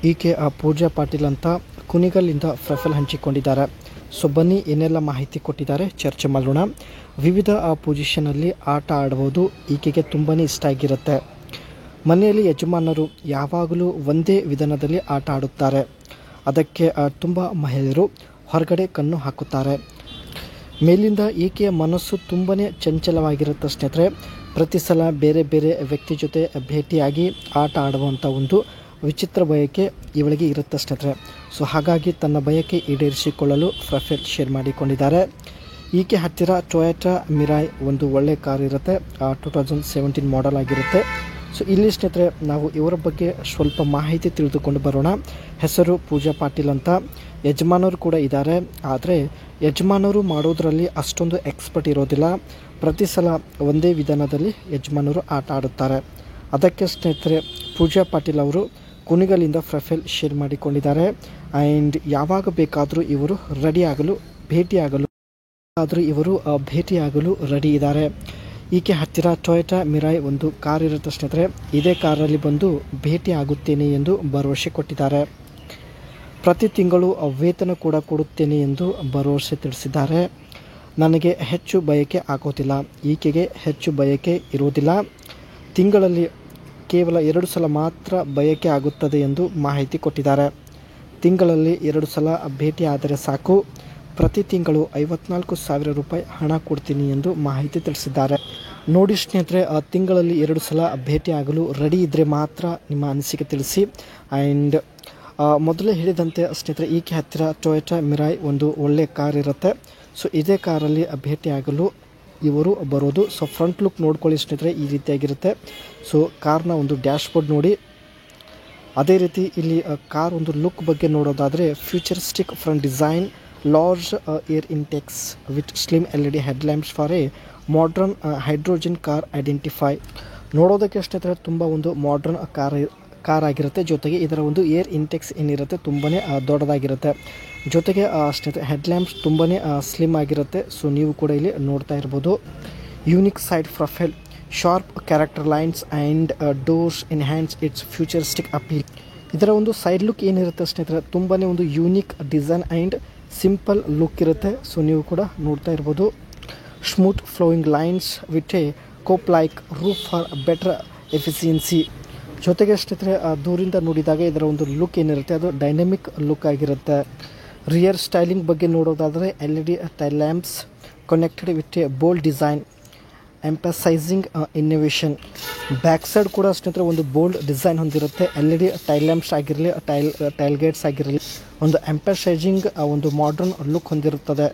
ಈಕೆ ಪೂಜಾ ಪಾಟೀಲ್ ಅಂತ ಕುಣಿಗಲ್ಲಿಂದ ಪ್ರೊಫೈಲ್ ಹಂಚಿಕೊಂಡಿದ್ದಾರೆ. ಸೊ ಬನ್ನಿ ಏನೆಲ್ಲ ಮಾಹಿತಿ ಕೊಟ್ಟಿದ್ದಾರೆ ಚರ್ಚೆ ಮಾಡೋಣ. ವಿವಿಧ ಪೊಸಿಷನಲ್ಲಿ ಆಟ ಆಡುವುದು ಈಕೆಗೆ ತುಂಬಾ ಇಷ್ಟ ಆಗಿರುತ್ತೆ. ಮನೆಯಲ್ಲಿ ಯಜಮಾನರು ಯಾವಾಗಲೂ ಒಂದೇ ವಿಧಾನದಲ್ಲಿ ಆಟ ಆಡುತ್ತಾರೆ. ಅದಕ್ಕೆ ತುಂಬ ಮಹಿಳೆಯರು ಹೊರಗಡೆ ಕಣ್ಣು ಹಾಕುತ್ತಾರೆ. ಮೇಲಿಂದ ಈಕೆಯ ಮನಸ್ಸು ತುಂಬಾ ಚಂಚಲವಾಗಿರುತ್ತೆ ಸ್ನೇಹಿತರೆ. ಪ್ರತಿ ಸಲ ಬೇರೆ ಬೇರೆ ವ್ಯಕ್ತಿ ಜೊತೆ ಭೇಟಿಯಾಗಿ ಆಟ ಆಡುವಂಥ ಒಂದು ವಿಚಿತ್ರ ಬಯಕೆ ಇವಳಿಗೆ ಇರುತ್ತೆ ಸ್ನೇಹಿತರೆ. ಸೊ ಹಾಗಾಗಿ ತನ್ನ ಬಯಕೆ ಈಡೇರಿಸಿಕೊಳ್ಳಲು ಪ್ರೊಫೈಲ್ ಶೇರ್ ಮಾಡಿಕೊಂಡಿದ್ದಾರೆ. ಈಕೆ ಹತ್ತಿರ ಟೊಯೋಟಾ ಮಿರಾಯ್ ಒಂದು ಒಳ್ಳೆ ಕಾರ್ ಇರುತ್ತೆ. 2017 ಮಾಡೆಲ್ ಆಗಿರುತ್ತೆ. ಸೊ ಇಲ್ಲಿ ಸ್ನೇಹಿತರೆ ನಾವು ಇವರ ಬಗ್ಗೆ ಸ್ವಲ್ಪ ಮಾಹಿತಿ ತಿಳಿದುಕೊಂಡು ಬರೋಣ. ಹೆಸರು ಪೂಜಾ ಪಾಟೀಲ್ ಅಂತ. ಯಜಮಾನರು ಕೂಡ ಇದ್ದಾರೆ. ಆದರೆ ಯಜಮಾನರು ಮಾಡೋದರಲ್ಲಿ ಅಷ್ಟೊಂದು ಎಕ್ಸ್ಪರ್ಟ್ ಇರೋದಿಲ್ಲ. ಪ್ರತಿ ಸಲ ಒಂದೇ ವಿಧಾನದಲ್ಲಿ ಯಜಮಾನರು ಆಟ ಆಡುತ್ತಾರೆ. ಅದಕ್ಕೆ ಸ್ನೇಹಿತರೆ ಪೂಜಾ ಪಾಟೀಲ್ ಅವರು ಕುಣಿಗಲಿಂದ ಪ್ರೊಫೈಲ್ ಶೇರ್ ಮಾಡಿಕೊಂಡಿದ್ದಾರೆ. ಆ್ಯಂಡ್ ಯಾವಾಗ ಬೇಕಾದರೂ ಇವರು ಭೇಟಿಯಾಗಲು ರೆಡಿ ಇದ್ದಾರೆ. ಈಕೆ ಹತ್ತಿರ ಟೊಯೋಟಾ ಮಿರಾಯ್ ಒಂದು ಕಾರ್ ಇರುತ್ತೆ ಸ್ನೇಹಿತರೆ. ಇದೇ ಕಾರಲ್ಲಿ ಬಂದು ಭೇಟಿ ಆಗುತ್ತೇನೆ ಎಂದು ಭರವಸೆ ಕೊಟ್ಟಿದ್ದಾರೆ. ಪ್ರತಿ ತಿಂಗಳು ವೇತನ ಕೂಡ ಕೊಡುತ್ತೇನೆ ಎಂದು ಭರವಸೆ ತಿಳಿಸಿದ್ದಾರೆ. ನನಗೆ ಹೆಚ್ಚು ಬಯಕೆ ಆಗೋದಿಲ್ಲ. ಈಕೆಗೆ ಹೆಚ್ಚು ಬಯಕೆ ಇರುವುದಿಲ್ಲ. ತಿಂಗಳಲ್ಲಿ ಕೇವಲ 2 ಸಲ ಮಾತ್ರ ಬಯಕೆ ಆಗುತ್ತದೆ ಎಂದು ಮಾಹಿತಿ ಕೊಟ್ಟಿದ್ದಾರೆ. ತಿಂಗಳಲ್ಲಿ 2 ಸಲ ಭೇಟಿ ಆದರೆ ಸಾಕು. ಪ್ರತಿ ತಿಂಗಳು 54,000 ರೂಪಾಯಿ ಹಣ ಕೊಡ್ತೀನಿ ಎಂದು ಮಾಹಿತಿ ತಿಳಿಸಿದ್ದಾರೆ. ನೋಡಿ ಸ್ನೇಹಿತರೆ, ತಿಂಗಳಲ್ಲಿ 2 ಸಲ ಭೇಟಿ ಆಗಲು ರೆಡಿ ಇದ್ದರೆ ಮಾತ್ರ ನಿಮ್ಮ ಅನಿಸಿಕೆ ತಿಳಿಸಿ. ಆ್ಯಂಡ್ ಮೊದಲೇ ಹೇಳಿದಂತೆ ಸ್ನೇಹಿತರೆ ಈಕೆ ಹತ್ತಿರ ಟೊಯೋಟಾ ಮಿರಾಯ್ ಒಂದು ಒಳ್ಳೆ ಕಾರ್ ಇರುತ್ತೆ. ಸೊ ಇದೇ ಕಾರಲ್ಲಿ ಭೇಟಿಯಾಗಲು ಇವರು ಬರೋದು. ಸೊ ಫ್ರಂಟ್ ಲುಕ್ ನೋಡ್ಕೊಳ್ಳಿ ಸ್ನೇಹಿತರೆ, ಈ ರೀತಿಯಾಗಿರುತ್ತೆ. ಸೊ ಕಾರ್ನ ಒಂದು ಡ್ಯಾಶ್ ಬೋರ್ಡ್ ನೋಡಿ. ಅದೇ ರೀತಿ ಇಲ್ಲಿ ಕಾರ್ ಒಂದು ಲುಕ್ ಬಗ್ಗೆ ನೋಡೋದಾದರೆ futuristic front design, large air ಇಂಟೆಕ್ಸ್ with slim LED headlamps for A modern hydrogen car identify. ನೋಡೋದಕ್ಕೆ ಸ್ನೇಹಿತರೆ ತುಂಬ ಒಂದು ಮಾಡ್ರನ್ ಕಾರ್ ಆಗಿರುತ್ತೆ. ಜೊತೆಗೆ ಇದರ ಒಂದು ಏರ್ ಇಂಟೆಕ್ಸ್ ಏನಿರುತ್ತೆ ತುಂಬಾ ದೊಡ್ಡದಾಗಿರುತ್ತೆ. ಜೊತೆಗೆ ಸ್ನೇಹಿತರೆ ಹೆಡ್ಲ್ಯಾಂಪ್ಸ್ ತುಂಬಾ ಸ್ಲಿಮ್ ಆಗಿರುತ್ತೆ. ಸೊ ನೀವು ಕೂಡ ಇಲ್ಲಿ ನೋಡ್ತಾ ಇರ್ಬೋದು. Unique side profile, sharp character lines and doors enhance its futuristic appeal. ಇದರ ಒಂದು ಸೈಡ್ ಲುಕ್ ಏನಿರುತ್ತೆ ಸ್ನೇಹಿತರೆ ತುಂಬಾ ಒಂದು unique design and simple look ಇರುತ್ತೆ. ಸೊ ನೀವು ಕೂಡ ನೋಡ್ತಾ ಇರ್ಬೋದು. Smooth flowing lines with a coupe like roof for better efficiency. ಜೊತೆಗೆ ಸ್ನೇಹಿತರೆ ದೂರಿಂದ ನೋಡಿದಾಗ ಇದರ ಒಂದು ಲುಕ್ ಏನಿರುತ್ತೆ ಅದು ಡೈನಮಿಕ್ ಲುಕ್ ಆಗಿರುತ್ತೆ. ರಿಯರ್ ಸ್ಟೈಲಿಂಗ್ ಬಗ್ಗೆ ನೋಡೋದಾದರೆ LED tail lamps connected with a bold design emphasising innovation. Back side ಕೂಡ ಸ್ನೇಹಿತರೆ ಒಂದು ಬೋಲ್ಡ್ ಡಿಸೈನ್ ಹೊಂದಿರುತ್ತೆ. LED ಟೈಲ್ ಲ್ಯಾಂಪ್ಸ್ ಆಗಿರಲಿ ಟೈಲ್ ಗೇಟ್ಸ್ ಆಗಿರಲಿ ಒಂದು ಎಂಪಸೈಸಿಂಗ್ ಒಂದು ಮಾಡ್ರನ್ ಲುಕ್ ಹೊಂದಿರುತ್ತದೆ.